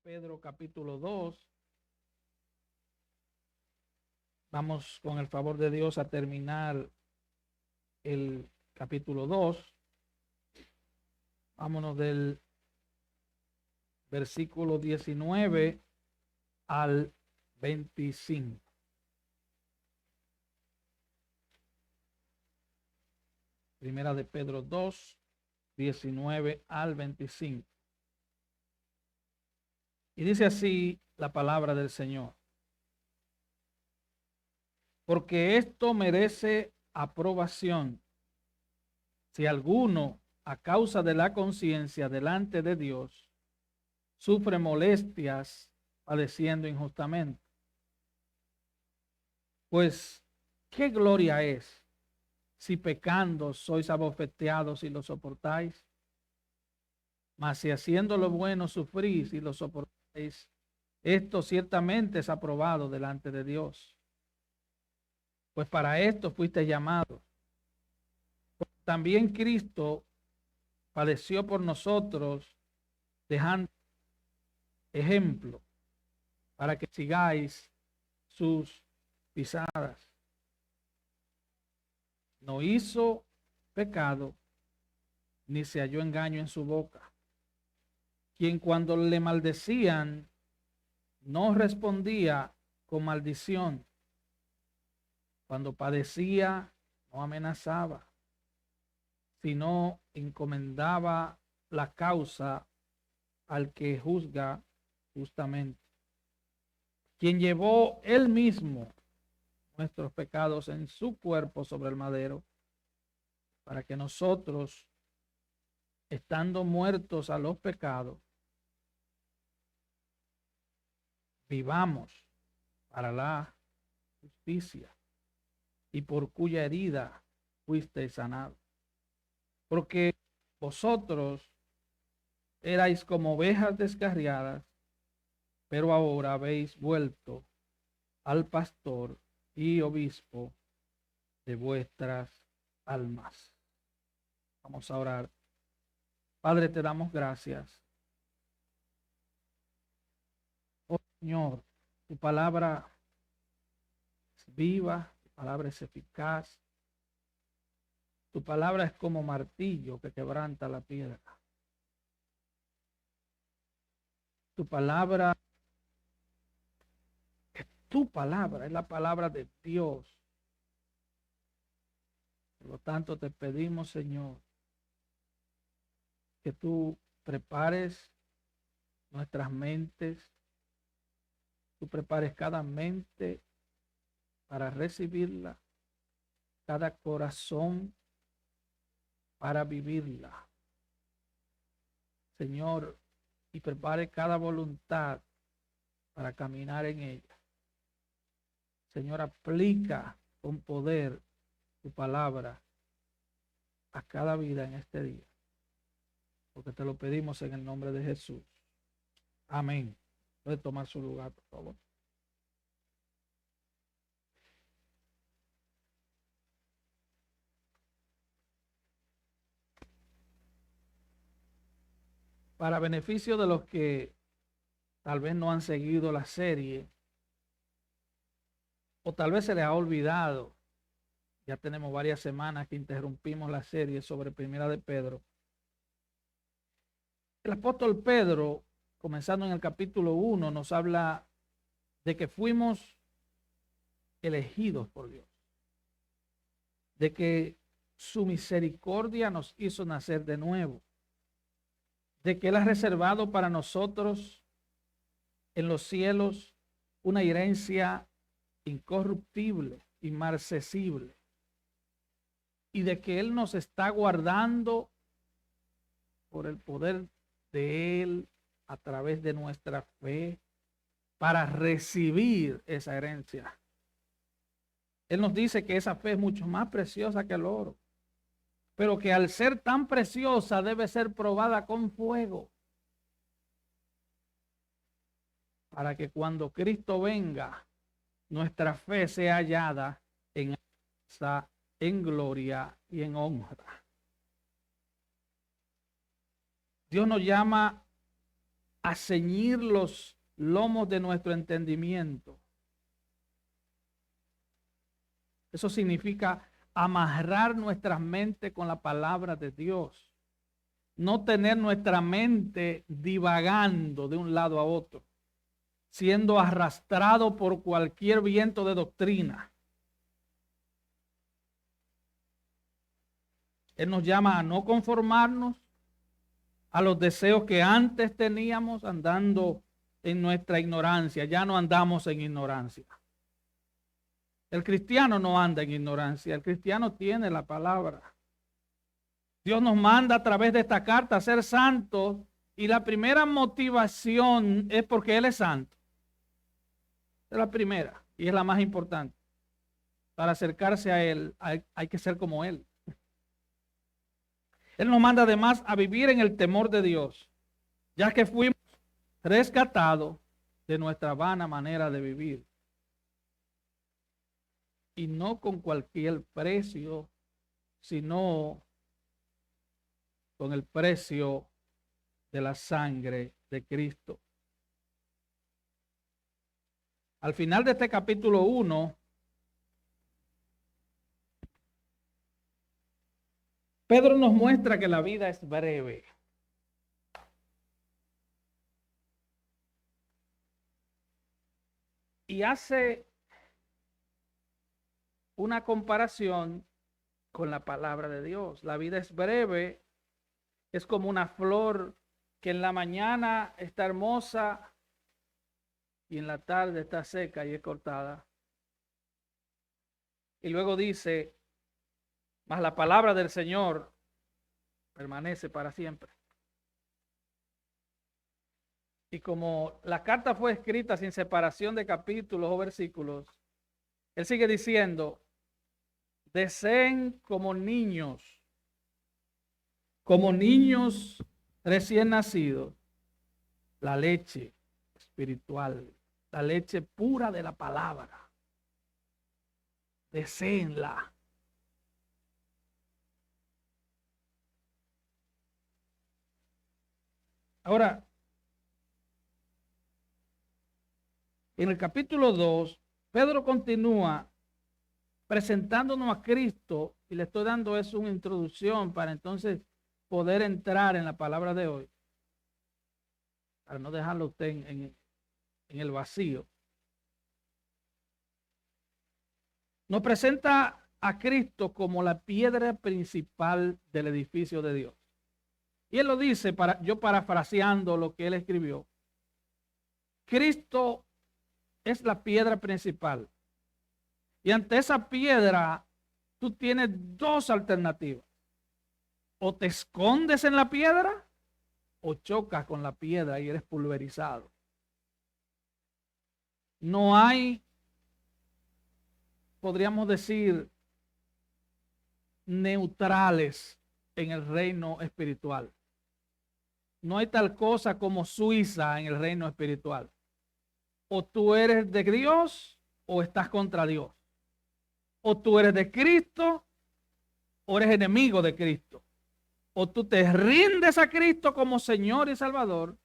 Pedro capítulo 2. Vamos con el favor de Dios a terminar el capítulo 2. Vámonos del versículo 19 al 25. Primera de Pedro 2, 19 al 25. Y dice así la palabra del Señor. Porque esto merece aprobación si alguno, a causa de la conciencia delante de Dios, sufre molestias padeciendo injustamente. Pues, ¿qué gloria es si pecando sois abofeteados y lo soportáis? Mas si haciendo lo bueno sufrís y lo soportáis, esto ciertamente es aprobado delante de Dios. Pues para esto fuiste llamados. También Cristo padeció por nosotros, dejando ejemplo para que sigáis sus pisadas. No hizo pecado, ni se halló engaño en su boca. Quien cuando le maldecían, no respondía con maldición. Cuando padecía, no amenazaba, sino encomendaba la causa al que juzga justamente. Quien llevó él mismo nuestros pecados en su cuerpo sobre el madero, para que nosotros, estando muertos a los pecados, vivamos para la justicia, y por cuya herida fuisteis sanados. Porque vosotros erais como ovejas descarriadas, pero ahora habéis vuelto al pastor y obispo de vuestras almas. Vamos a orar. Padre, te damos gracias. Oh Señor, tu palabra es viva, tu palabra es eficaz. Tu palabra es como martillo que quebranta la piedra. Tu palabra es tu palabra, es la palabra de Dios. Por lo tanto, te pedimos, Señor, que tú prepares nuestras mentes, tú prepares cada mente para recibirla, cada corazón para vivirla. Señor, y prepare cada voluntad para caminar en ella. Señor, aplica con poder tu palabra a cada vida en este día, porque te lo pedimos en el nombre de Jesús. Amén. Puede tomar su lugar, por favor. Para beneficio de los que tal vez no han seguido la serie, o tal vez se les ha olvidado, ya tenemos varias semanas que interrumpimos la serie sobre Primera de Pedro. El apóstol Pedro, comenzando en el capítulo 1, nos habla de que fuimos elegidos por Dios, de que su misericordia nos hizo nacer de nuevo, de que Él ha reservado para nosotros en los cielos una herencia incorruptible, inmarcesible, y de que Él nos está guardando por el poder de Él a través de nuestra fe para recibir esa herencia. Él nos dice que esa fe es mucho más preciosa que el oro, pero que al ser tan preciosa debe ser probada con fuego, para que cuando Cristo venga, nuestra fe sea hallada en gloria y en honra. Dios nos llama a ceñir los lomos de nuestro entendimiento. Eso significa amarrar nuestra mente con la palabra de Dios. No tener nuestra mente divagando de un lado a otro, siendo arrastrado por cualquier viento de doctrina. Él nos llama a no conformarnos a los deseos que antes teníamos andando en nuestra ignorancia. Ya no andamos en ignorancia. El cristiano no anda en ignorancia. El cristiano tiene la palabra. Dios nos manda a través de esta carta a ser santos y la primera motivación es porque Él es santo. Es la primera y es la más importante. Para acercarse a Él hay que ser como Él. Él nos manda además a vivir en el temor de Dios, ya que fuimos rescatados de nuestra vana manera de vivir. Y no con cualquier precio, sino con el precio de la sangre de Cristo. Al final de este capítulo 1, Pedro nos muestra que la vida es breve. Y hace una comparación con la palabra de Dios. La vida es breve, es como una flor que en la mañana está hermosa y en la tarde está seca y es cortada. Y luego dice, mas la palabra del Señor permanece para siempre. Y como la carta fue escrita sin separación de capítulos o versículos, él sigue diciendo, deseen como niños recién nacidos, la leche espiritual, la leche pura de la palabra. Deseenla. Ahora, en el capítulo 2, Pedro continúa presentándonos a Cristo y le estoy dando eso una introducción para entonces poder entrar en la palabra de hoy, para no dejarlo usted en el vacío. Nos presenta a Cristo como la piedra principal del edificio de Dios. Y él lo dice, yo parafraseando lo que él escribió. Cristo es la piedra principal. Y ante esa piedra, tú tienes dos alternativas. O te escondes en la piedra, o chocas con la piedra y eres pulverizado. No hay, podríamos decir, neutrales en el reino espiritual. No hay tal cosa como Suiza en el reino espiritual. O tú eres de Dios o estás contra Dios. O tú eres de Cristo o eres enemigo de Cristo. O tú te rindes a Cristo como Señor y Salvador,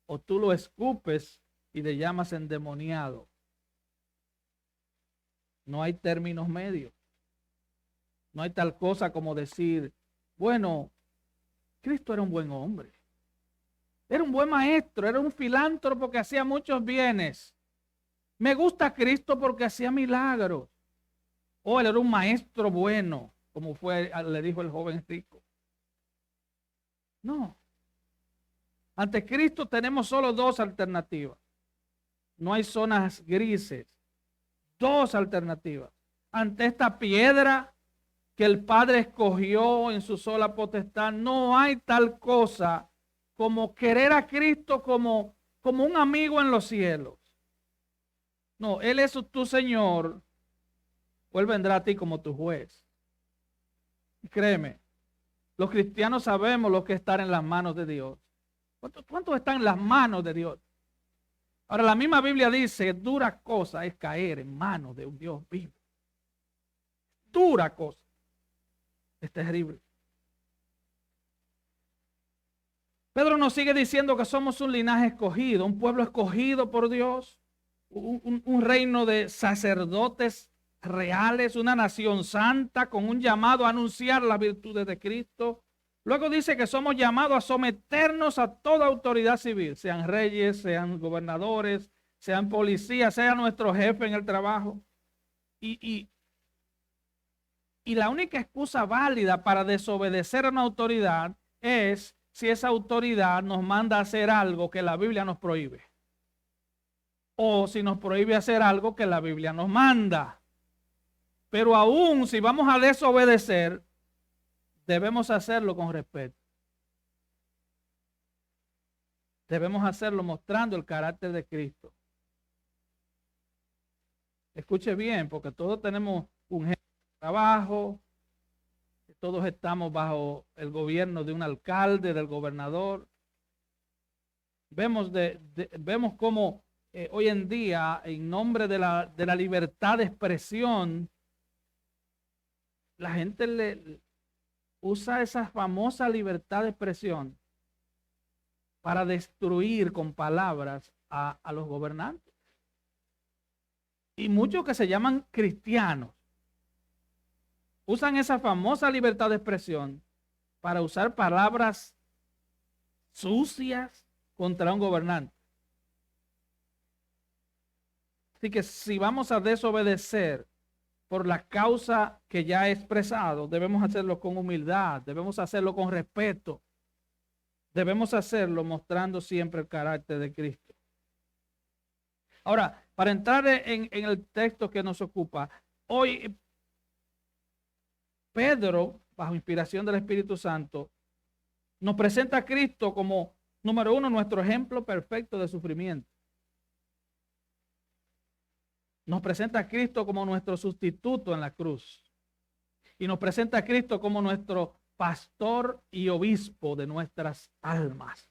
o tú lo escupes y le llamas endemoniado. No hay términos medios. No hay tal cosa como decir, bueno, Cristo era un buen hombre. Era un buen maestro, era un filántropo que hacía muchos bienes. Me gusta Cristo porque hacía milagros. O él era un maestro bueno, como le dijo el joven rico. No. Ante Cristo tenemos solo dos alternativas. No hay zonas grises. Dos alternativas. Ante esta piedra que el Padre escogió en su sola potestad, no hay tal cosa como querer a Cristo como un amigo en los cielos. No, Él es tu Señor, o Él vendrá a ti como tu juez. Y créeme, los cristianos sabemos lo que es estar en las manos de Dios. ¿Cuántos están en las manos de Dios? Ahora la misma Biblia dice, dura cosa es caer en manos de un Dios vivo. Dura cosa. Es terrible. Pedro nos sigue diciendo que somos un linaje escogido, un pueblo escogido por Dios, un reino de sacerdotes reales, una nación santa con un llamado a anunciar las virtudes de Cristo. Luego dice que somos llamados a someternos a toda autoridad civil, sean reyes, sean gobernadores, sean policías, sea nuestro jefe en el trabajo. Y la única excusa válida para desobedecer a una autoridad es si esa autoridad nos manda a hacer algo que la Biblia nos prohíbe. O si nos prohíbe hacer algo que la Biblia nos manda. Pero aún si vamos a desobedecer, debemos hacerlo con respeto. Debemos hacerlo mostrando el carácter de Cristo. Escuche bien, porque todos tenemos un jefe de trabajo, todos estamos bajo el gobierno de un alcalde, del gobernador. Vemos cómo hoy en día, en nombre de la libertad de expresión, la gente usa esa famosa libertad de expresión para destruir con palabras a los gobernantes. Y muchos que se llaman cristianos usan esa famosa libertad de expresión para usar palabras sucias contra un gobernante. Así que si vamos a desobedecer por la causa que ya he expresado, debemos hacerlo con humildad, debemos hacerlo con respeto, debemos hacerlo mostrando siempre el carácter de Cristo. Ahora, para entrar en el texto que nos ocupa, hoy Pedro, bajo inspiración del Espíritu Santo, nos presenta a Cristo como, número uno, nuestro ejemplo perfecto de sufrimiento. Nos presenta a Cristo como nuestro sustituto en la cruz. Y nos presenta a Cristo como nuestro pastor y obispo de nuestras almas.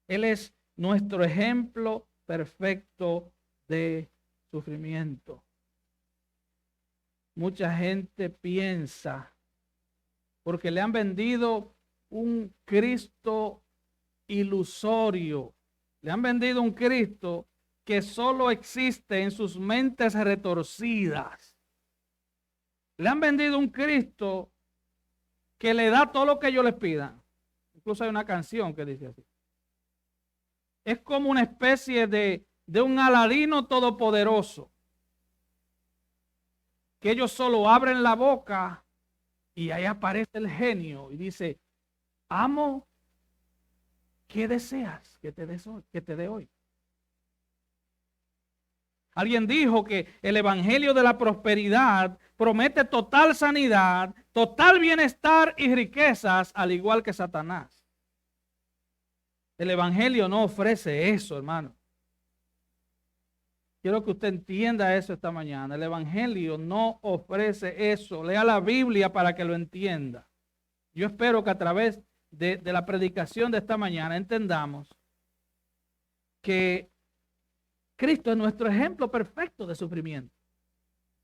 Él es nuestro ejemplo perfecto de sufrimiento. Mucha gente piensa, porque le han vendido un Cristo ilusorio, le han vendido un Cristo que solo existe en sus mentes retorcidas. Le han vendido un Cristo que le da todo lo que ellos les pidan. Incluso hay una canción que dice así. Es como una especie de un Aladino todopoderoso, que ellos solo abren la boca y ahí aparece el genio y dice, amo, ¿qué deseas que te dé hoy? Alguien dijo que el evangelio de la prosperidad promete total sanidad, total bienestar y riquezas, al igual que Satanás. El evangelio no ofrece eso, hermano. Quiero que usted entienda eso esta mañana. El evangelio no ofrece eso. Lea la Biblia para que lo entienda. Yo espero que a través de la predicación de esta mañana entendamos que Cristo es nuestro ejemplo perfecto de sufrimiento.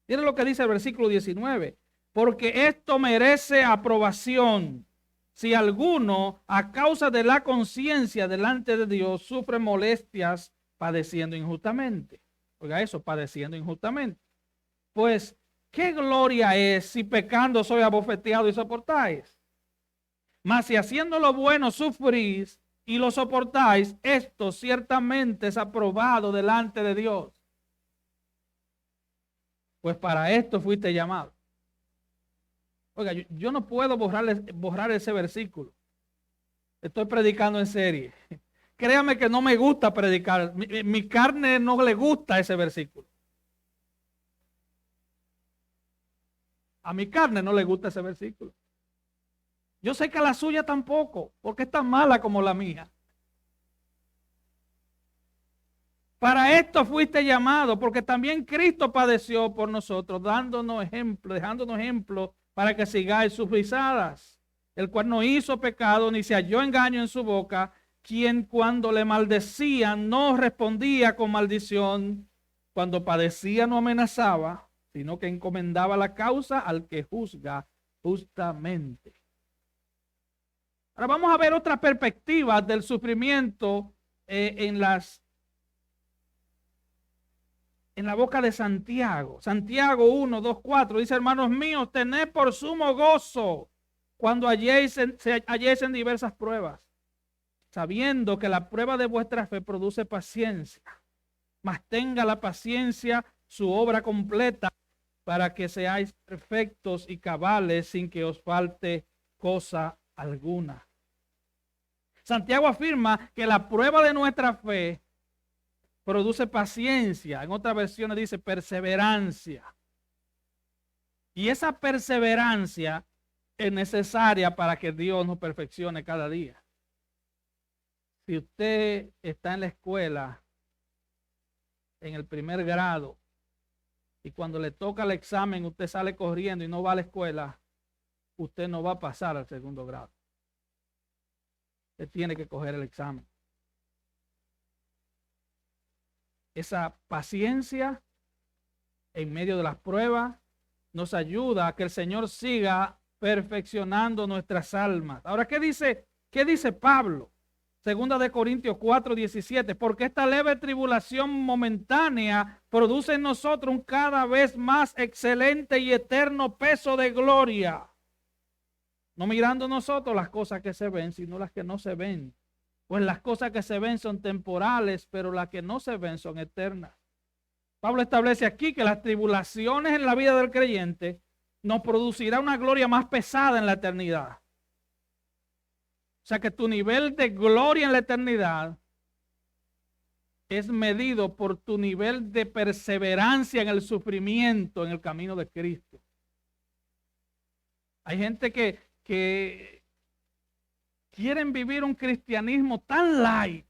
Miren lo que dice el versículo 19. Porque esto merece aprobación si alguno, a causa de la conciencia delante de Dios, sufre molestias padeciendo injustamente. Oiga eso, padeciendo injustamente. Pues, ¿qué gloria es si pecando soy abofeteado y soportáis? Mas si haciendo lo bueno sufrís y lo soportáis, esto ciertamente es aprobado delante de Dios. Pues para esto fuiste llamado. Oiga, yo no puedo borrar ese versículo. Estoy predicando en serie. Créame que no me gusta predicar. Mi carne no le gusta ese versículo. A mi carne no le gusta ese versículo. Yo sé que a la suya tampoco, porque es tan mala como la mía. Para esto fuiste llamado, porque también Cristo padeció por nosotros, dejándonos ejemplo para que sigáis sus pisadas, el cual no hizo pecado ni se halló engaño en su boca, quien cuando le maldecían no respondía con maldición, cuando padecía no amenazaba, sino que encomendaba la causa al que juzga justamente. Ahora vamos a ver otra perspectiva del sufrimiento en la boca de Santiago. Santiago 1, 2, 4 dice: hermanos míos, tened por sumo gozo cuando halléis en diversas pruebas, sabiendo que la prueba de vuestra fe produce paciencia. Mas tenga la paciencia su obra completa, para que seáis perfectos y cabales sin que os falte cosa alguna. Santiago afirma que la prueba de nuestra fe produce paciencia. En otras versiones dice perseverancia. Y esa perseverancia es necesaria para que Dios nos perfeccione cada día. Si usted está en la escuela, en el primer grado, y cuando le toca el examen usted sale corriendo y no va a la escuela, usted no va a pasar al segundo grado. Usted tiene que coger el examen. Esa paciencia en medio de las pruebas nos ayuda a que el Señor siga perfeccionando nuestras almas. Ahora, ¿qué dice Pablo? Segunda de Corintios 4, 17, porque esta leve tribulación momentánea produce en nosotros un cada vez más excelente y eterno peso de gloria. No mirando nosotros las cosas que se ven, sino las que no se ven. Pues las cosas que se ven son temporales, pero las que no se ven son eternas. Pablo establece aquí que las tribulaciones en la vida del creyente nos producirá una gloria más pesada en la eternidad. O sea que tu nivel de gloria en la eternidad es medido por tu nivel de perseverancia en el sufrimiento en el camino de Cristo. Hay gente que quieren vivir un cristianismo tan light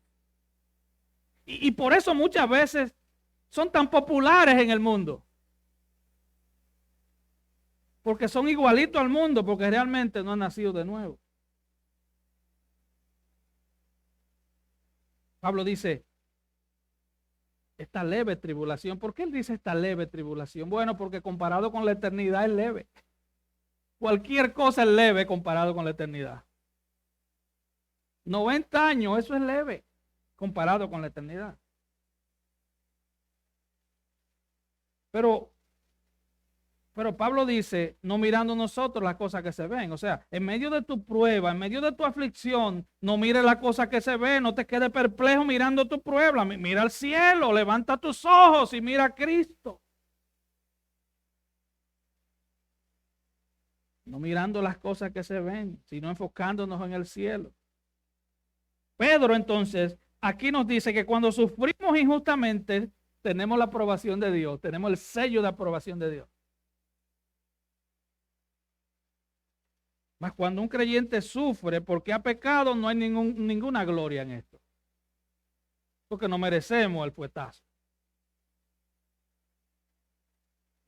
y por eso muchas veces son tan populares en el mundo. Porque son igualitos al mundo, porque realmente no han nacido de nuevo. Pablo dice, esta leve tribulación. ¿Por qué él dice esta leve tribulación? Bueno, porque comparado con la eternidad es leve. Cualquier cosa es leve comparado con la eternidad. 90 años, eso es leve comparado con la eternidad. Pero Pablo dice, no mirando nosotros las cosas que se ven. O sea, en medio de tu prueba, en medio de tu aflicción, no mires las cosas que se ven, no te quedes perplejo mirando tu prueba. Mira al cielo, levanta tus ojos y mira a Cristo. No mirando las cosas que se ven, sino enfocándonos en el cielo. Pedro entonces aquí nos dice que cuando sufrimos injustamente, tenemos la aprobación de Dios, tenemos el sello de aprobación de Dios. Mas cuando un creyente sufre porque ha pecado, no hay ninguna gloria en esto. Porque no merecemos el fuetazo.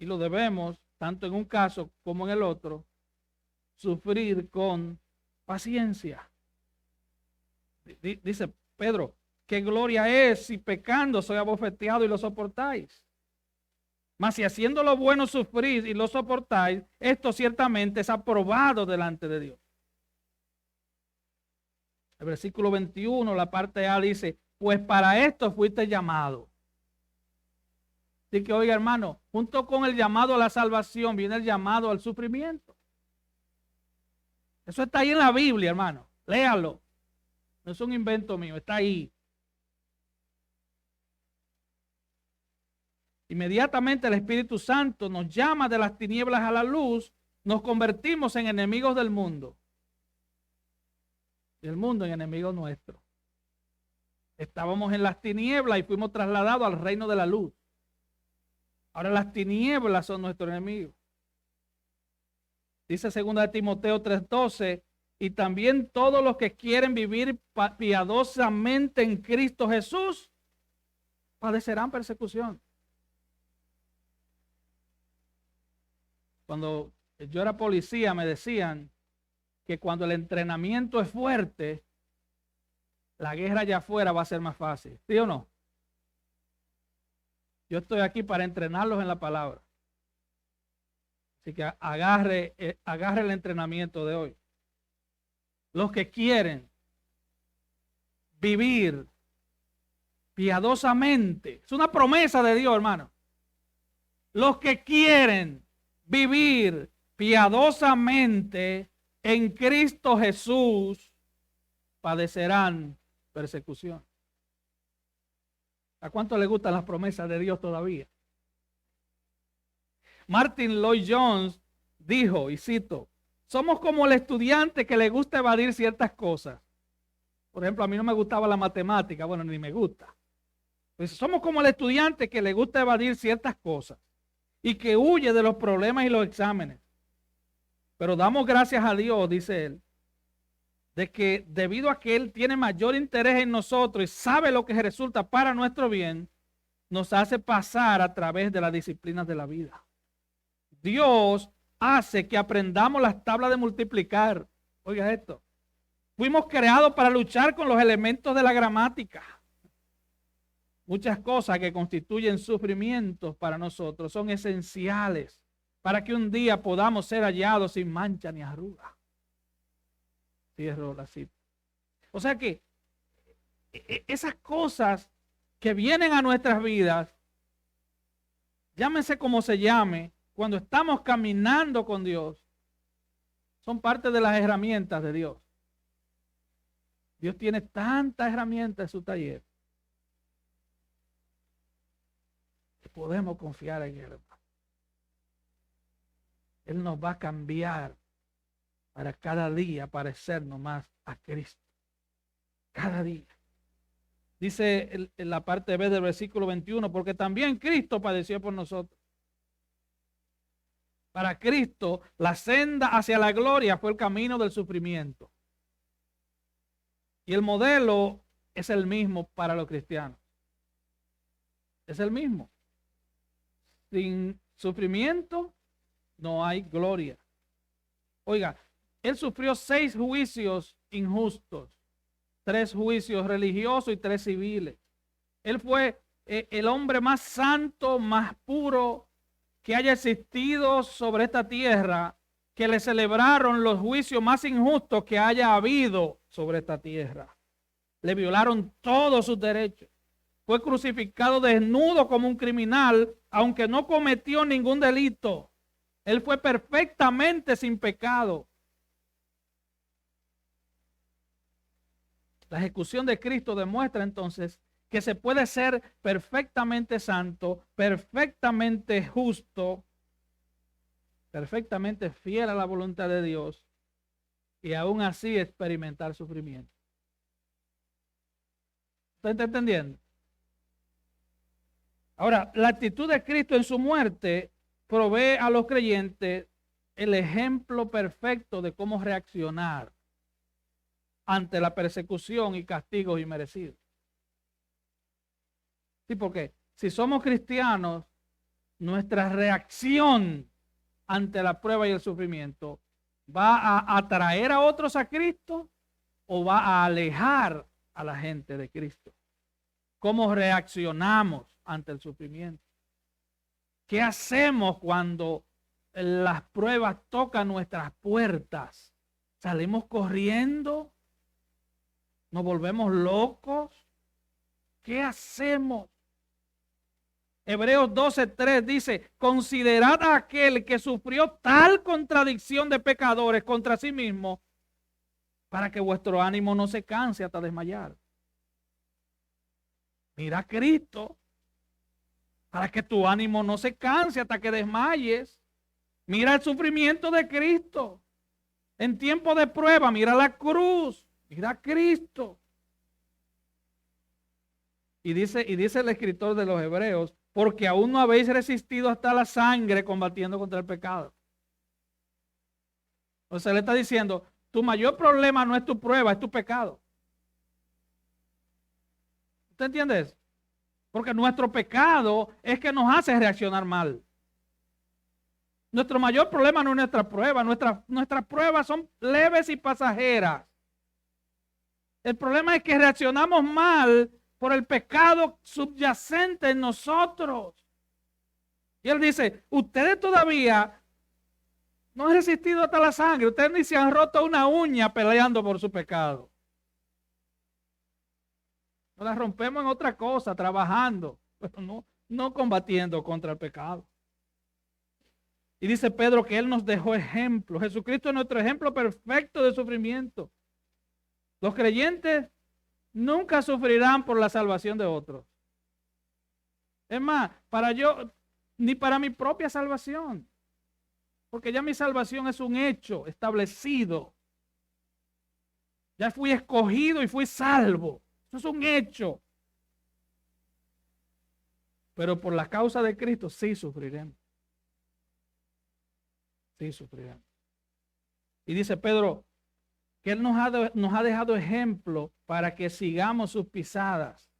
Y lo debemos, tanto en un caso como en el otro, sufrir con paciencia. Dice Pedro, ¿qué gloria es si pecando soy abofeteado y lo soportáis? Mas si haciendo lo bueno sufrís y lo soportáis, esto ciertamente es aprobado delante de Dios. El versículo 21, la parte A dice, pues para esto fuiste llamado. Así que oiga hermano, junto con el llamado a la salvación viene el llamado al sufrimiento. Eso está ahí en la Biblia, hermano. Léalo. No es un invento mío, está ahí. Inmediatamente el Espíritu Santo nos llama de las tinieblas a la luz, nos convertimos en enemigos del mundo. Y el mundo en enemigo nuestro. Estábamos en las tinieblas y fuimos trasladados al reino de la luz. Ahora las tinieblas son nuestros enemigos. Dice 2 Timoteo 3:12, y también todos los que quieren vivir piadosamente en Cristo Jesús padecerán persecución. Cuando yo era policía me decían que cuando el entrenamiento es fuerte, la guerra allá afuera va a ser más fácil. ¿Sí o no? Yo estoy aquí para entrenarlos en la palabra. Así que agarre el entrenamiento de hoy. los que quieren vivir piadosamente. Es una promesa de Dios, hermano. Los que quieren vivir piadosamente en Cristo Jesús padecerán persecución. ¿A cuánto le gustan las promesas de Dios todavía? Martin Lloyd Jones dijo, y cito, somos como el estudiante que le gusta evadir ciertas cosas. Por ejemplo, a mí no me gustaba la matemática, bueno, ni me gusta. Pues somos como el estudiante que le gusta evadir ciertas cosas y que huye de los problemas y los exámenes. Pero damos gracias a Dios, dice él, de que debido a que Él tiene mayor interés en nosotros y sabe lo que resulta para nuestro bien, nos hace pasar a través de las disciplinas de la vida. Dios hace que aprendamos las tablas de multiplicar. Oiga esto. Fuimos creados para luchar con los elementos de la gramática. Muchas cosas que constituyen sufrimientos para nosotros son esenciales para que un día podamos ser hallados sin mancha ni arruga. Cierro la cita. O sea que esas cosas que vienen a nuestras vidas, llámese como se llame, cuando estamos caminando con Dios, son parte de las herramientas de Dios. Dios tiene tantas herramientas en su taller que podemos confiar en Él. Él nos va a cambiar para cada día parecernos más a Cristo. Cada día. Dice en la parte B del versículo 21, porque también Cristo padeció por nosotros. Para Cristo, la senda hacia la gloria fue el camino del sufrimiento. Y el modelo es el mismo para los cristianos. Es el mismo. Sin sufrimiento no hay gloria. Oiga, Él sufrió 6 juicios injustos, 3 juicios religiosos y 3 civiles. Él fue el hombre más santo, más puro que haya existido sobre esta tierra, que le celebraron los juicios más injustos que haya habido sobre esta tierra. Le violaron todos sus derechos. Fue crucificado desnudo como un criminal, aunque no cometió ningún delito. Él fue perfectamente sin pecado. La ejecución de Cristo demuestra entonces que se puede ser perfectamente santo, perfectamente justo, perfectamente fiel a la voluntad de Dios y aún así experimentar sufrimiento. ¿Usted está entendiendo? Ahora, la actitud de Cristo en su muerte provee a los creyentes el ejemplo perfecto de cómo reaccionar ante la persecución y castigos inmerecidos. Sí, porque si somos cristianos, nuestra reacción ante la prueba y el sufrimiento va a atraer a otros a Cristo o va a alejar a la gente de Cristo. ¿Cómo reaccionamos ante el sufrimiento? ¿Qué hacemos cuando las pruebas tocan nuestras puertas? ¿Salimos corriendo? ¿Nos volvemos locos? ¿Qué hacemos? Hebreos 12:3 dice, considerad a aquel que sufrió tal contradicción de pecadores contra sí mismo, para que vuestro ánimo no se canse hasta desmayar. Mira a Cristo, para que tu ánimo no se canse hasta que desmayes. Mira el sufrimiento de Cristo. En tiempo de prueba, mira la cruz, mira a Cristo. Y dice el escritor de los Hebreos, porque aún no habéis resistido hasta la sangre combatiendo contra el pecado. O sea, le está diciendo, tu mayor problema no es tu prueba, es tu pecado. ¿Usted entiende eso? Porque nuestro pecado es que nos hace reaccionar mal. Nuestro mayor problema no es nuestra prueba. Nuestras pruebas son leves y pasajeras. El problema es que reaccionamos mal por el pecado subyacente en nosotros. Y él dice, ustedes todavía No he resistido hasta la sangre. Ustedes ni se han roto una uña peleando por su pecado. Nos la rompemos en otra cosa, trabajando, pero no combatiendo contra el pecado. Y dice Pedro que Él nos dejó ejemplo. Jesucristo es nuestro ejemplo perfecto de sufrimiento. Los creyentes nunca sufrirán por la salvación de otros. Es más, ni para mi propia salvación. Porque ya mi salvación es un hecho establecido. Ya fui escogido y fui salvo. Eso es un hecho. Pero por la causa de Cristo sí sufriremos. Sí sufriremos. Y dice Pedro que Él nos ha dejado ejemplo para que sigamos sus pisadas.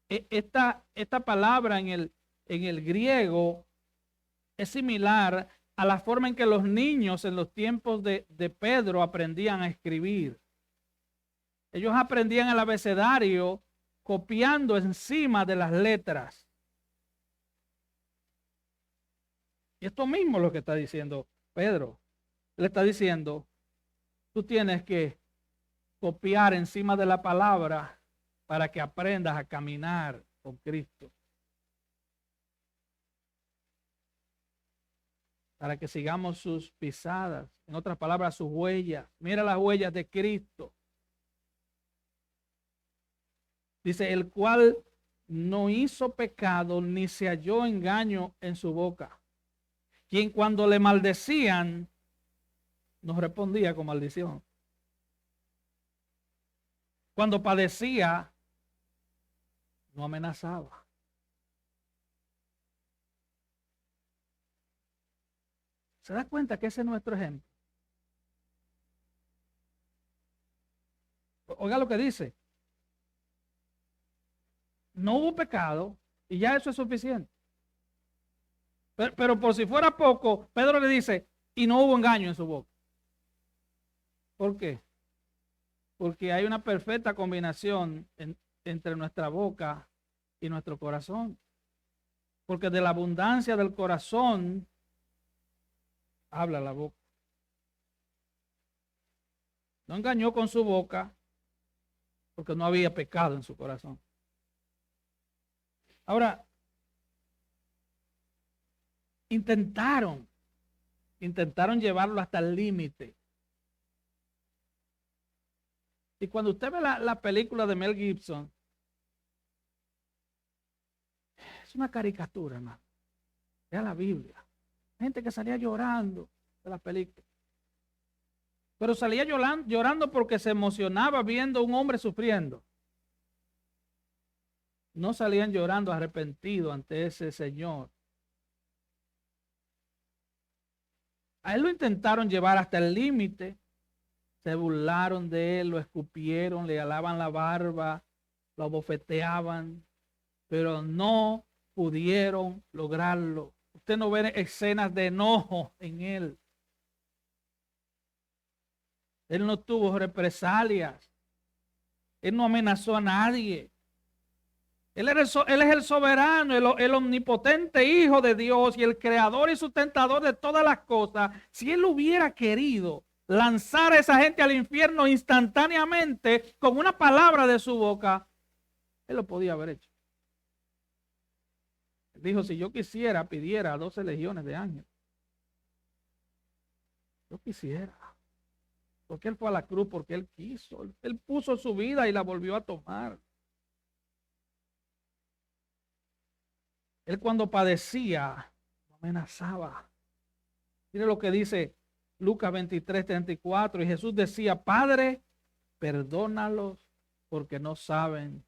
Esta palabra en el griego es similar a la forma en que los niños en los tiempos de Pedro aprendían a escribir. Ellos aprendían el abecedario copiando encima de las letras. Y esto mismo es lo que está diciendo Pedro. Le está diciendo, tú tienes que copiar encima de la palabra para que aprendas a caminar con Cristo. Para que sigamos sus pisadas. En otras palabras, sus huellas. Mira las huellas de Cristo. Dice, el cual no hizo pecado ni se halló engaño en su boca. Quien cuando le maldecían, no respondía con maldición. Cuando padecía, no amenazaba. ¿Se da cuenta que ese es nuestro ejemplo? Oiga lo que dice. No hubo pecado y ya eso es suficiente. Pero por si fuera poco, Pedro le dice, y no hubo engaño en su boca. ¿Por qué? Porque hay una perfecta combinación entre nuestra boca y nuestro corazón. Porque de la abundancia del corazón habla la boca. No engañó con su boca porque no había pecado en su corazón. Ahora, intentaron llevarlo hasta el límite. Y cuando usted ve la película de Mel Gibson, es una caricatura, hermano. Vea la Biblia. Gente que salía llorando de la película. Pero salía llorando porque se emocionaba viendo a un hombre sufriendo. No salían llorando arrepentidos ante ese Señor. A él lo intentaron llevar hasta el límite. Se burlaron de él, lo escupieron, le alaban la barba, lo bofeteaban, pero no pudieron lograrlo. Usted no ve escenas de enojo en él. Él no tuvo represalias. Él no amenazó a nadie. Él es el soberano, el omnipotente Hijo de Dios y el creador y sustentador de todas las cosas. Si Él hubiera querido lanzar a esa gente al infierno instantáneamente con una palabra de su boca, Él lo podía haber hecho. Él dijo, si yo quisiera, pidiera a 12 legiones de ángeles. Yo quisiera. Porque Él fue a la cruz, porque Él quiso. Él puso su vida y la volvió a tomar. Él cuando padecía, no amenazaba. Mire lo que dice Lucas 23:34. Y Jesús decía, Padre, perdónalos porque no saben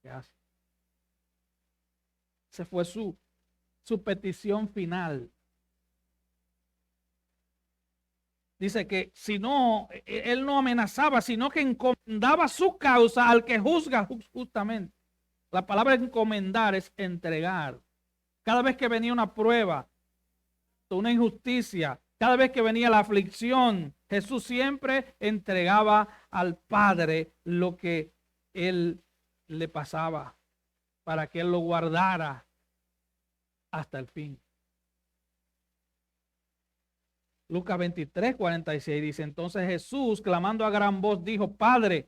qué hacen. Esa fue su petición final. Dice que si no, él no amenazaba, sino que encomendaba su causa al que juzga justamente. La palabra encomendar es entregar. Cada vez que venía una prueba, una injusticia, cada vez que venía la aflicción, Jesús siempre entregaba al Padre lo que él le pasaba para que él lo guardara hasta el fin. Lucas 23, 46 dice, entonces Jesús, clamando a gran voz, dijo, Padre,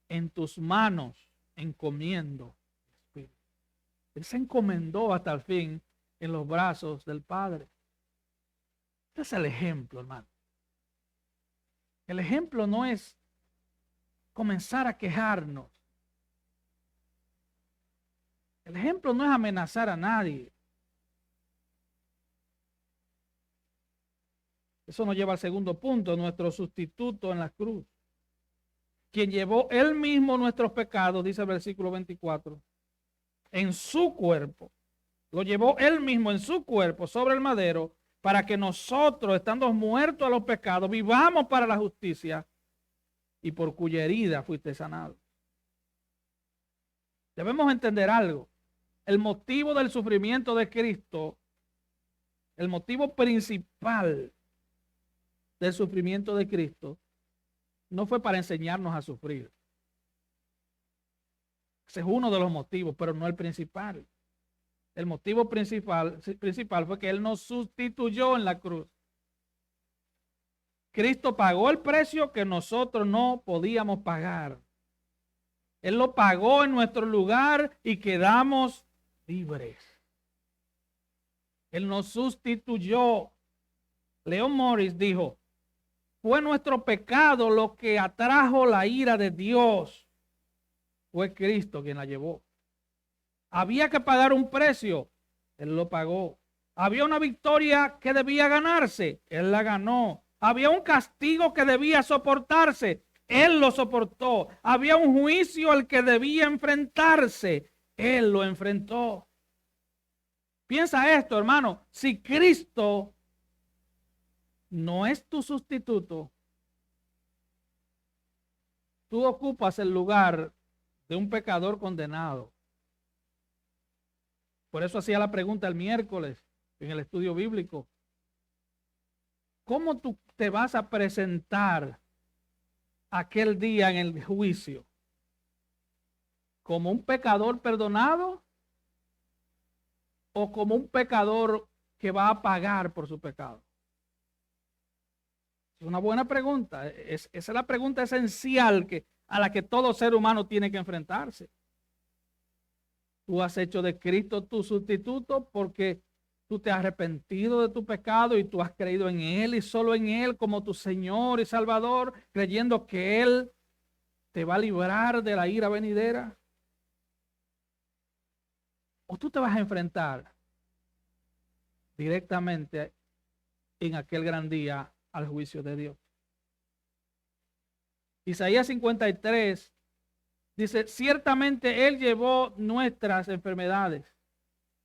en tus manos encomiendo mi espíritu. Él se encomendó hasta el fin en los brazos del Padre. Este es el ejemplo, hermano. El ejemplo no es comenzar a quejarnos. El ejemplo no es amenazar a nadie. Eso nos lleva al segundo punto, nuestro sustituto en la cruz. Quien llevó él mismo nuestros pecados, dice el versículo 24, en su cuerpo. Lo llevó él mismo en su cuerpo sobre el madero para que nosotros, estando muertos a los pecados, vivamos para la justicia, y por cuya herida fuiste sanado. Debemos entender algo. El motivo del sufrimiento de Cristo, el motivo principal del sufrimiento de Cristo, no fue para enseñarnos a sufrir. Ese es uno de los motivos, pero no el principal. El motivo principal fue que Él nos sustituyó en la cruz. Cristo pagó el precio que nosotros no podíamos pagar. Él lo pagó en nuestro lugar y quedamos libres. Él nos sustituyó. Leon Morris dijo, fue nuestro pecado lo que atrajo la ira de Dios. Fue Cristo quien la llevó. Había que pagar un precio. Él lo pagó. Había una victoria que debía ganarse. Él la ganó. Había un castigo que debía soportarse. Él lo soportó. Había un juicio al que debía enfrentarse. Él lo enfrentó. Piensa esto, hermano. Si Cristo no es tu sustituto, tú ocupas el lugar de un pecador condenado. Por eso hacía la pregunta el miércoles en el estudio bíblico. ¿Cómo tú te vas a presentar aquel día en el juicio? ¿Como un pecador perdonado o como un pecador que va a pagar por su pecado? Es una buena pregunta. Esa es la pregunta esencial a la que todo ser humano tiene que enfrentarse. Tú has hecho de Cristo tu sustituto porque tú te has arrepentido de tu pecado y tú has creído en Él y solo en Él como tu Señor y Salvador, creyendo que Él te va a librar de la ira venidera. O tú te vas a enfrentar directamente en aquel gran día al juicio de Dios. Isaías 53 dice, ciertamente Él llevó nuestras enfermedades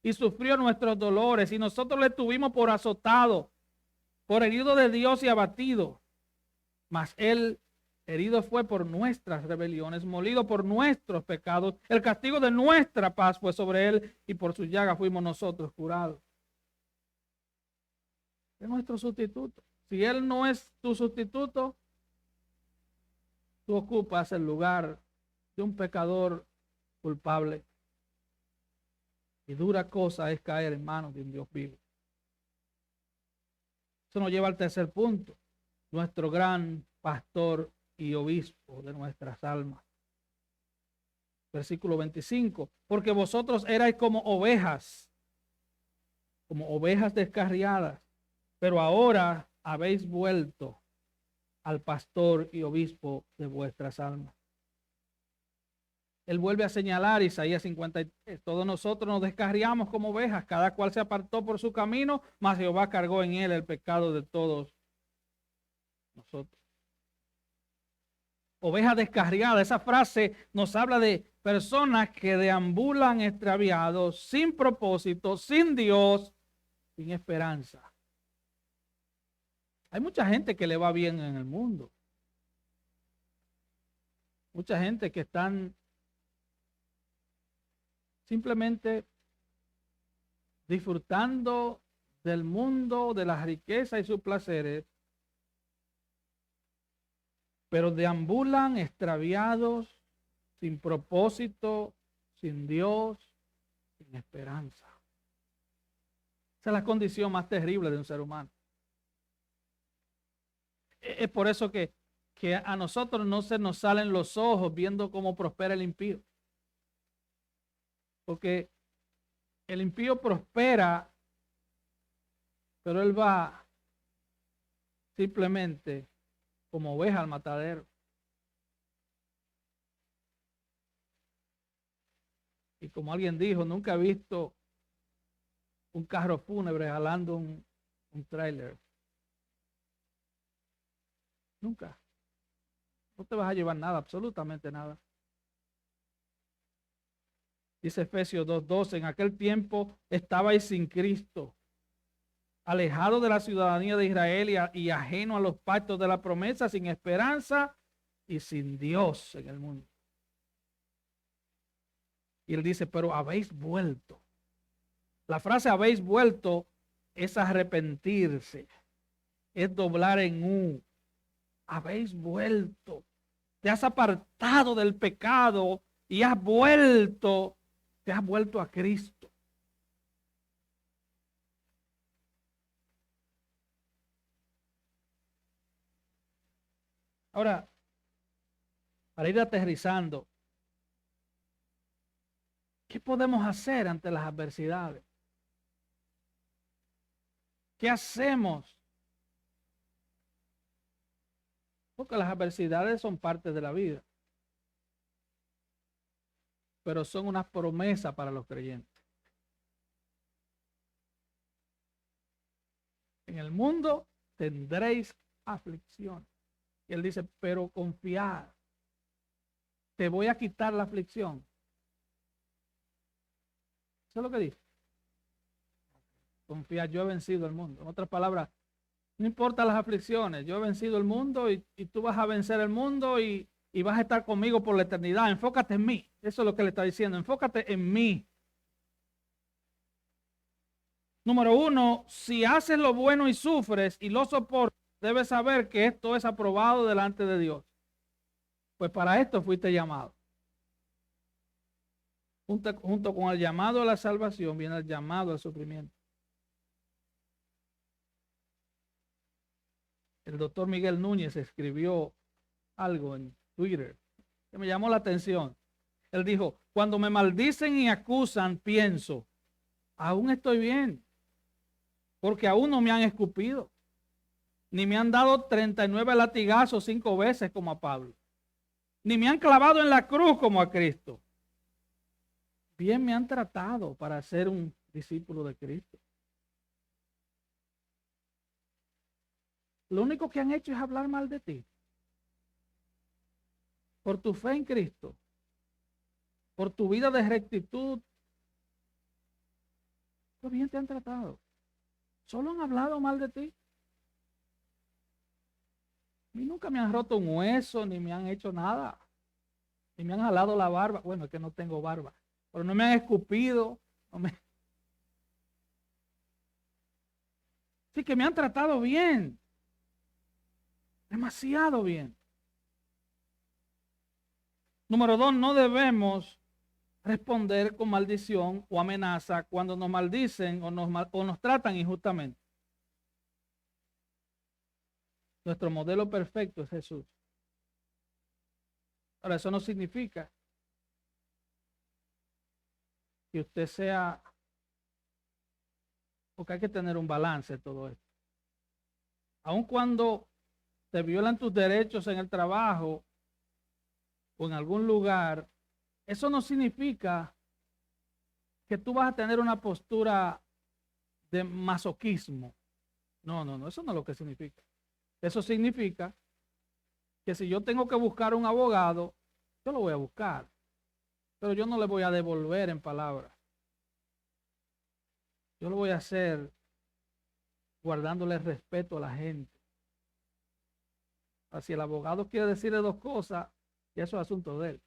y sufrió nuestros dolores, y nosotros le tuvimos por azotado, por herido de Dios y abatido. Mas Él herido fue por nuestras rebeliones, molido por nuestros pecados. El castigo de nuestra paz fue sobre Él, y por su llaga fuimos nosotros curados. Es nuestro sustituto. Si Él no es tu sustituto, tú ocupas el lugar de un pecador culpable. Y dura cosa es caer en manos de un Dios vivo. Eso nos lleva al tercer punto. Nuestro gran pastor y obispo de nuestras almas. Versículo 25. Porque vosotros erais como ovejas descarriadas, pero ahora habéis vuelto al pastor y obispo de vuestras almas. Él vuelve a señalar Isaías 53. Todos nosotros nos descarriamos como ovejas, cada cual se apartó por su camino, mas Jehová cargó en él el pecado de todos nosotros. Oveja descarriada, esa frase nos habla de personas que deambulan extraviados, sin propósito, sin Dios, sin esperanza. Hay mucha gente que le va bien en el mundo. Mucha gente que están simplemente disfrutando del mundo, de las riquezas y sus placeres, pero deambulan extraviados, sin propósito, sin Dios, sin esperanza. Esa es la condición más terrible de un ser humano. Es por eso que a nosotros no se nos salen los ojos viendo cómo prospera el impío. Porque el impío prospera, pero él va simplemente como oveja al matadero. Y como alguien dijo, nunca he visto un carro fúnebre jalando un tráiler. Nunca. No te vas a llevar nada, absolutamente nada. Dice Efesios 2:12, en aquel tiempo estabais sin Cristo, alejado de la ciudadanía de Israel y ajeno a los pactos de la promesa, sin esperanza y sin Dios en el mundo. Y él dice, pero habéis vuelto. La frase habéis vuelto es arrepentirse, es doblar en U. Habéis vuelto. Te has apartado del pecado y has vuelto, te has vuelto a Cristo. Ahora, para ir aterrizando, ¿qué podemos hacer ante las adversidades? ¿Qué hacemos? Porque las adversidades son parte de la vida, pero son una promesa para los creyentes. En el mundo tendréis aflicción. Y él dice, pero confiad, te voy a quitar la aflicción. Eso es lo que dice. Confiad, yo he vencido el mundo. En otras palabras, no importa las aflicciones, yo he vencido el mundo y tú vas a vencer el mundo y vas a estar conmigo por la eternidad. Enfócate en mí. Eso es lo que le está diciendo. Enfócate en mí. Número 1, si haces lo bueno y sufres y lo soportas, debes saber que esto es aprobado delante de Dios. Pues para esto fuiste llamado. Junto con el llamado a la salvación viene el llamado al sufrimiento. El doctor Miguel Núñez escribió algo en Twitter que me llamó la atención. Él dijo, cuando me maldicen y acusan, pienso, aún estoy bien, porque aún no me han escupido, ni me han dado 39 latigazos 5 veces como a Pablo, ni me han clavado en la cruz como a Cristo. Bien me han tratado para ser un discípulo de Cristo. Lo único que han hecho es hablar mal de ti. Por tu fe en Cristo, por tu vida de rectitud, pues bien te han tratado. Solo han hablado mal de ti. A mí nunca me han roto un hueso, ni me han hecho nada. Ni me han jalado la barba. Bueno, es que no tengo barba. Pero no me han escupido. Sí que me han tratado bien. Demasiado bien. Número 2, no debemos responder con maldición o amenaza cuando nos maldicen o nos tratan injustamente. Nuestro modelo perfecto es Jesús. Ahora, eso no significa que usted sea, porque hay que tener un balance de todo esto. Aun cuando te violan tus derechos en el trabajo o en algún lugar, eso no significa que tú vas a tener una postura de masoquismo. No, eso no es lo que significa. Eso significa que si yo tengo que buscar un abogado, yo lo voy a buscar, pero yo no le voy a devolver en palabras. Yo lo voy a hacer guardándole respeto a la gente. Si el abogado quiere decirle 2 cosas, ya eso es asunto de él.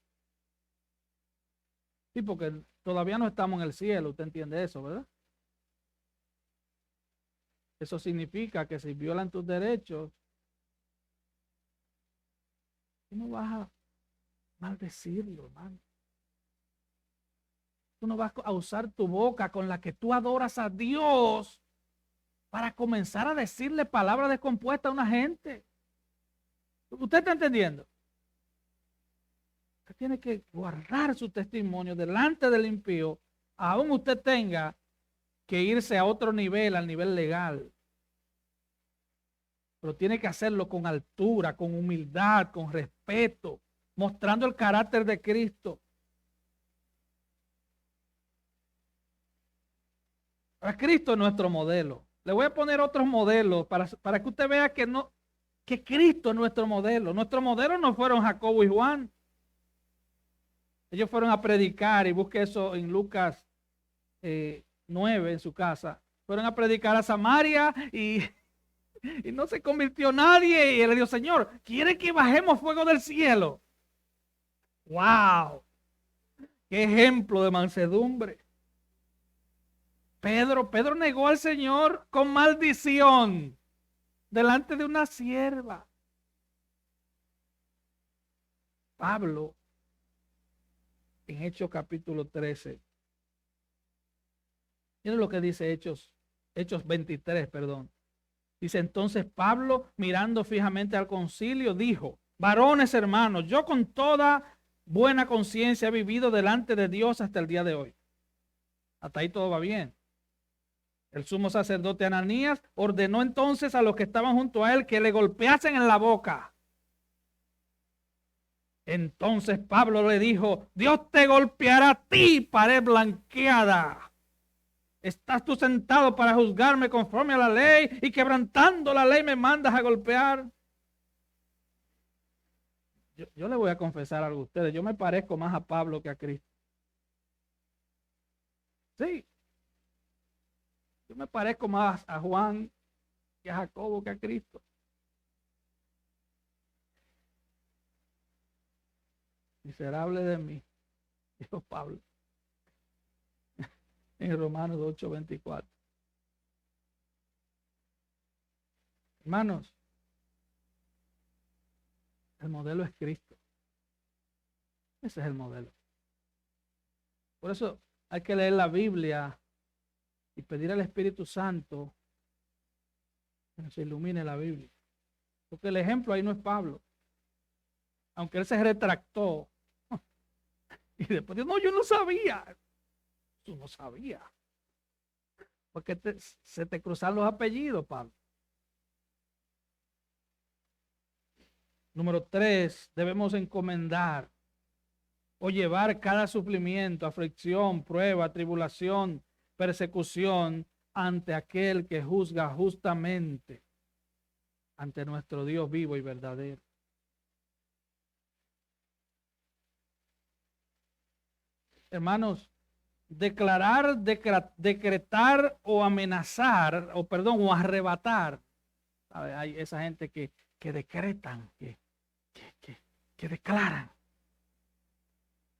Sí, porque todavía no estamos en el cielo, usted entiende eso, ¿verdad? Eso significa que si violan tus derechos, tú no vas a maldecirlo, hermano. Tú no vas a usar tu boca con la que tú adoras a Dios para comenzar a decirle palabras descompuestas a una gente. ¿Usted está entendiendo? Usted tiene que guardar su testimonio delante del impío, aún usted tenga que irse a otro nivel, al nivel legal. Pero tiene que hacerlo con altura, con humildad, con respeto, mostrando el carácter de Cristo. Para Cristo es nuestro modelo. Le voy a poner otros modelos para que usted vea que Cristo es nuestro modelo. Nuestro modelo no fueron Jacobo y Juan. Ellos fueron a predicar, y busque eso en Lucas 9 en su casa. Fueron a predicar a Samaria y no se convirtió nadie. Y él le dijo, Señor, ¿quiere que bajemos fuego del cielo? ¡Wow! ¡Qué ejemplo de mansedumbre! Pedro negó al Señor con maldición delante de una sierva. Pablo, en Hechos capítulo 13. Miren lo que dice Hechos 23, perdón. Dice entonces Pablo, mirando fijamente al concilio, dijo, varones hermanos, yo con toda buena conciencia he vivido delante de Dios hasta el día de hoy. Hasta ahí todo va bien. El sumo sacerdote Ananías ordenó entonces a los que estaban junto a él que le golpeasen en la boca. Entonces Pablo le dijo, Dios te golpeará a ti, pared blanqueada. ¿Estás tú sentado para juzgarme conforme a la ley y quebrantando la ley me mandas a golpear? Yo le voy a confesar algo a ustedes. Yo me parezco más a Pablo que a Cristo. Sí. Yo me parezco más a Juan que a Jacobo que a Cristo. Miserable de mí, dijo Pablo en Romanos 8:24. Hermanos, el modelo es Cristo. Ese es el modelo. Por eso hay que leer la Biblia y pedir al Espíritu Santo que nos ilumine la Biblia. Porque el ejemplo ahí no es Pablo. Aunque él se retractó. Y después dijo, no, yo no sabía. Tú no sabías. Porque se te cruzan los apellidos, Pablo. Número 3, debemos encomendar o llevar cada sufrimiento, aflicción, prueba, tribulación, persecución ante aquel que juzga justamente, ante nuestro Dios vivo y verdadero. Hermanos, declarar, decretar o amenazar, o arrebatar. Hay esa gente que decretan, que declaran.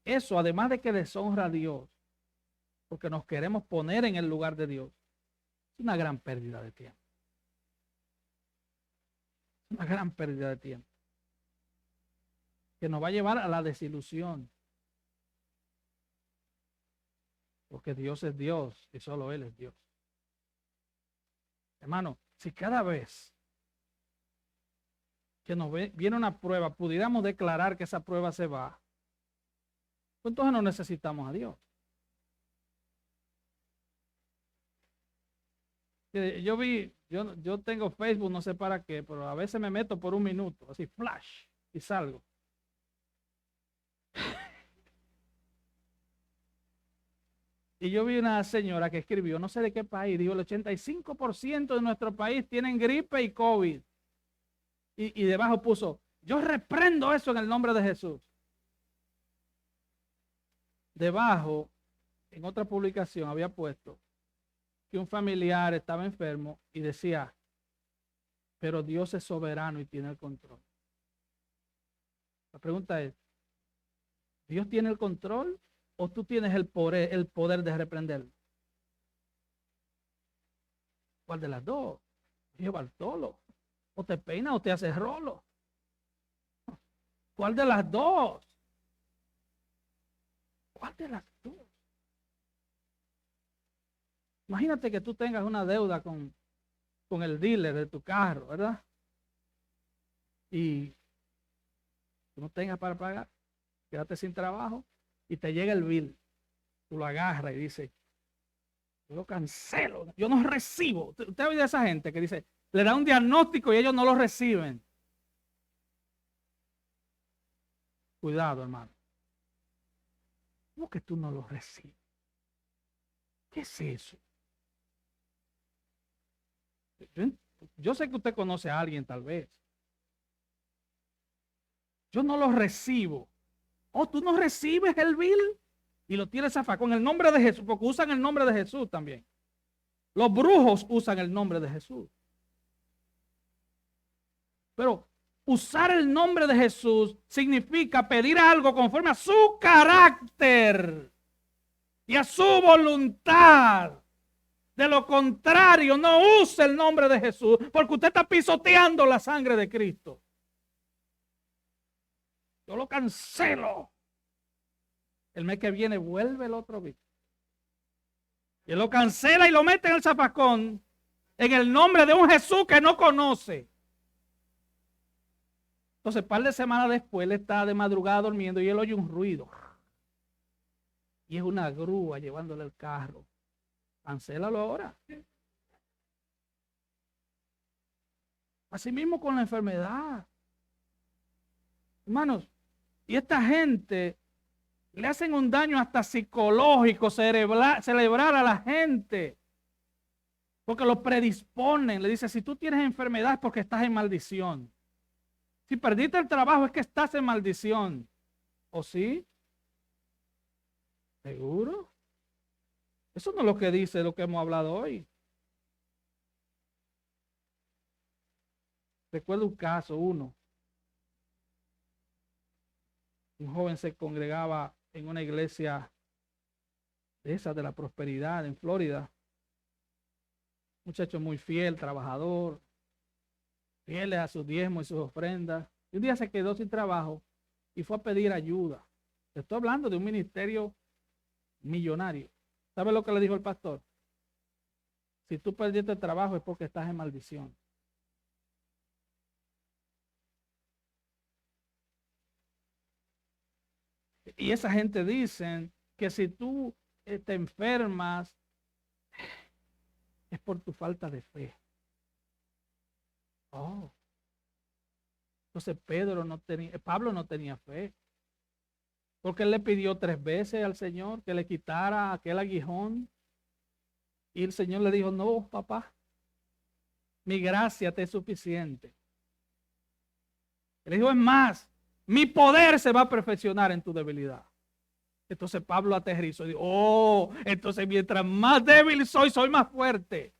Eso, además de que deshonra a Dios, porque nos queremos poner en el lugar de Dios, es una gran pérdida de tiempo. Es una gran pérdida de tiempo. Que nos va a llevar a la desilusión. Porque Dios es Dios y solo Él es Dios. Hermano, si cada vez que nos viene una prueba, pudiéramos declarar que esa prueba se va, pues entonces no necesitamos a Dios. Yo tengo Facebook, no sé para qué, pero a veces me meto por un minuto, así flash, y salgo. Y yo vi una señora que escribió, no sé de qué país, dijo el 85% de nuestro país tienen gripe y COVID. Y debajo puso, yo reprendo eso en el nombre de Jesús. Debajo, en otra publicación, había puesto que un familiar estaba enfermo y decía, pero Dios es soberano y tiene el control. La pregunta es, ¿Dios tiene el control o tú tienes el poder de reprenderlo? ¿Cuál de las dos? Dijo Bartolo, o te peina o te haces rolo. ¿Cuál de las dos? ¿Cuál de las dos? Imagínate que tú tengas una deuda con el dealer de tu carro, ¿verdad? Y tú no tengas para pagar, quédate sin trabajo y te llega el bill. Tú lo agarras y dices, yo lo cancelo, yo no recibo. Usted ha oído a esa gente que dice, le da un diagnóstico y ellos no lo reciben. Cuidado, hermano. ¿Cómo que tú no lo recibes? ¿Qué es eso? Yo sé que usted conoce a alguien tal vez. Yo no lo recibo. Oh, tú no recibes el bill y lo tienes con el nombre de Jesús, porque usan el nombre de Jesús también. Los brujos usan el nombre de Jesús. Pero usar el nombre de Jesús significa pedir algo conforme a su carácter y a su voluntad. De lo contrario, no use el nombre de Jesús, porque usted está pisoteando la sangre de Cristo. Yo lo cancelo. El mes que viene vuelve el otro bicho. Y él lo cancela y lo mete en el zafacón en el nombre de un Jesús que no conoce. Entonces, un par de semanas después, él está de madrugada durmiendo y él oye un ruido. Y es una grúa llevándole el carro. Cancélalo ahora. Así mismo con la enfermedad. Hermanos, y esta gente le hacen un daño hasta psicológico, celebrar a la gente. Porque lo predisponen. Le dice, si tú tienes enfermedad es porque estás en maldición. Si perdiste el trabajo es que estás en maldición. ¿O sí? ¿Seguro? Eso no es lo que dice lo que hemos hablado hoy. Recuerdo un caso, un joven se congregaba en una iglesia de esas de la prosperidad en Florida. Muchacho muy fiel, trabajador, fiel a sus diezmos y sus ofrendas. Y un día se quedó sin trabajo y fue a pedir ayuda. Estoy hablando de un ministerio millonario. ¿Sabe lo que le dijo el pastor? Si tú perdiste el trabajo es porque estás en maldición. Y esa gente dicen que si tú te enfermas es por tu falta de fe. Oh. Entonces Pablo no tenía fe. Porque él le pidió 3 veces al Señor que le quitara aquel aguijón. Y el Señor le dijo, no, papá, mi gracia te es suficiente. Él dijo, es más, mi poder se va a perfeccionar en tu debilidad. Entonces Pablo aterrizó y dijo, oh, entonces mientras más débil soy más fuerte.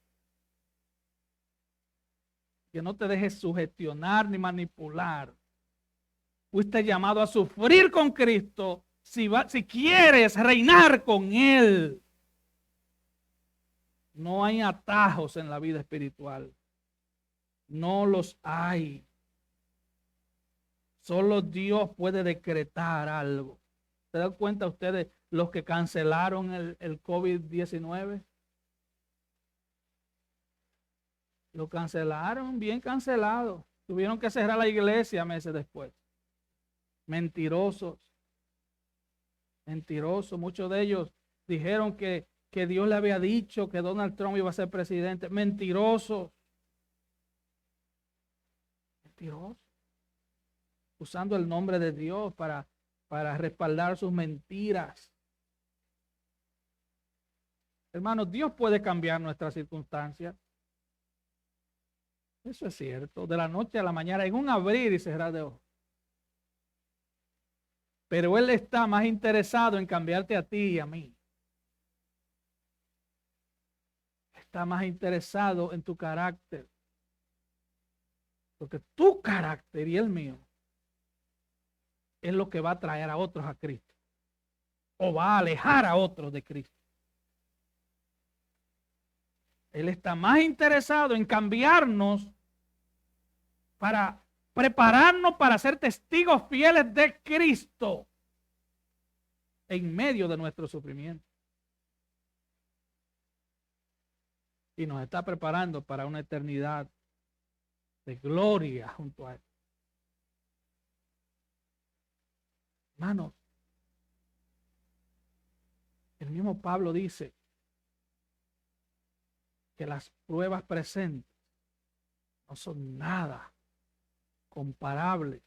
Que no te dejes sugestionar ni manipular. Fuiste llamado a sufrir con Cristo si quieres reinar con Él. No hay atajos en la vida espiritual. No los hay. Solo Dios puede decretar algo. ¿Se dan cuenta ustedes los que cancelaron el COVID-19? Lo cancelaron, bien cancelado. Tuvieron que cerrar la iglesia meses después. Mentirosos. Mentirosos. Muchos de ellos dijeron que Dios le había dicho que Donald Trump iba a ser presidente. Mentirosos. Mentirosos. Usando el nombre de Dios para respaldar sus mentiras. Hermanos, Dios puede cambiar nuestras circunstancias. Eso es cierto. De la noche a la mañana, en un abrir y cerrar de ojos. Pero Él está más interesado en cambiarte a ti y a mí. Está más interesado en tu carácter. Porque tu carácter y el mío es lo que va a traer a otros a Cristo. O va a alejar a otros de Cristo. Él está más interesado en cambiarnos para prepararnos para ser testigos fieles de Cristo en medio de nuestro sufrimiento. Y nos está preparando para una eternidad de gloria junto a Él. Hermanos, el mismo Pablo dice que las pruebas presentes no son nada comparables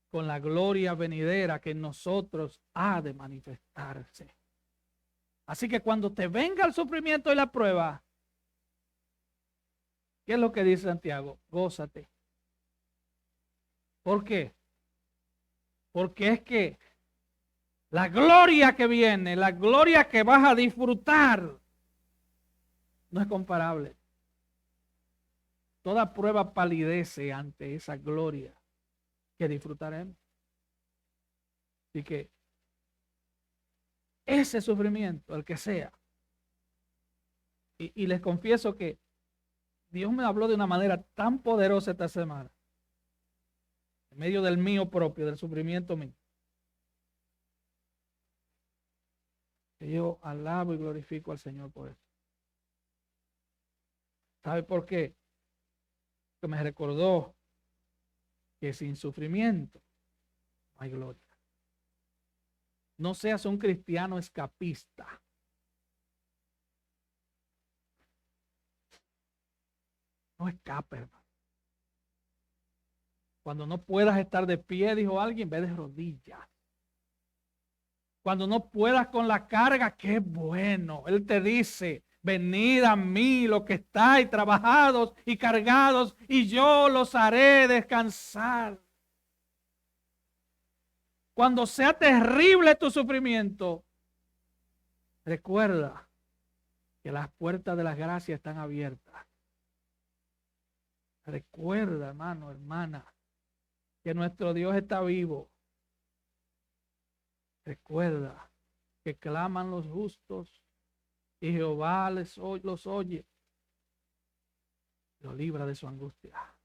con la gloria venidera que en nosotros ha de manifestarse. Así que cuando te venga el sufrimiento y la prueba, ¿qué es lo que dice Santiago? Gózate. ¿Por qué? Porque es que la gloria que viene, la gloria que vas a disfrutar, no es comparable. Toda prueba palidece ante esa gloria que disfrutaremos. Así que ese sufrimiento, el que sea, y les confieso que Dios me habló de una manera tan poderosa esta semana, en medio del mío propio, del sufrimiento mío, que yo alabo y glorifico al Señor por eso. ¿Sabe por qué? Que me recordó que sin sufrimiento no hay gloria. No seas un cristiano escapista. No escape, hermano. Cuando no puedas estar de pie, dijo alguien, ve de rodillas. Cuando no puedas con la carga, qué bueno. Él te dice, venid a mí los que estáis trabajados y cargados, y yo los haré descansar. Cuando sea terrible tu sufrimiento, recuerda que las puertas de la gracia están abiertas. Recuerda, hermano, hermana, que nuestro Dios está vivo. Recuerda que claman los justos y Jehová los oye. Lo libra de su angustia.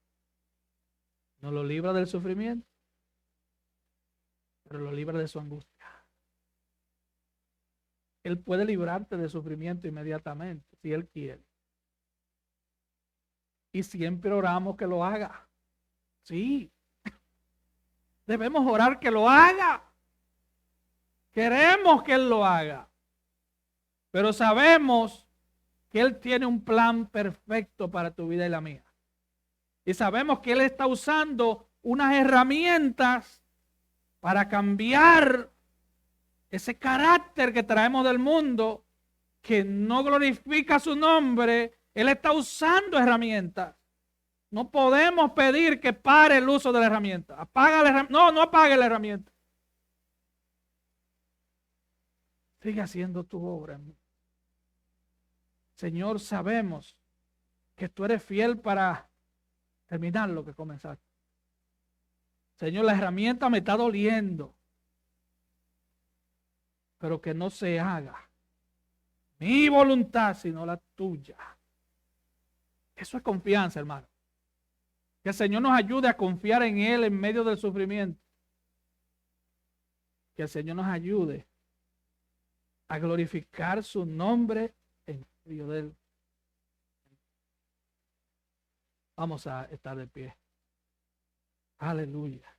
No lo libra del sufrimiento, pero lo libra de su angustia. Él puede librarte de sufrimiento inmediatamente, si Él quiere. Y siempre oramos que lo haga. Sí. Debemos orar que lo haga. Queremos que Él lo haga. Pero sabemos que Él tiene un plan perfecto para tu vida y la mía. Y sabemos que Él está usando unas herramientas para cambiar ese carácter que traemos del mundo, que no glorifica su nombre. Él está usando herramientas. No podemos pedir que pare el uso de la herramienta. Apaga la herramienta. No, no apague la herramienta. Sigue haciendo tu obra. Señor, sabemos que tú eres fiel para terminar lo que comenzaste. Señor, la herramienta me está doliendo, pero que no se haga mi voluntad, sino la tuya. Eso es confianza, hermano. Que el Señor nos ayude a confiar en Él en medio del sufrimiento. Que el Señor nos ayude a glorificar su nombre en medio de Él. Vamos a estar de pie. Aleluya.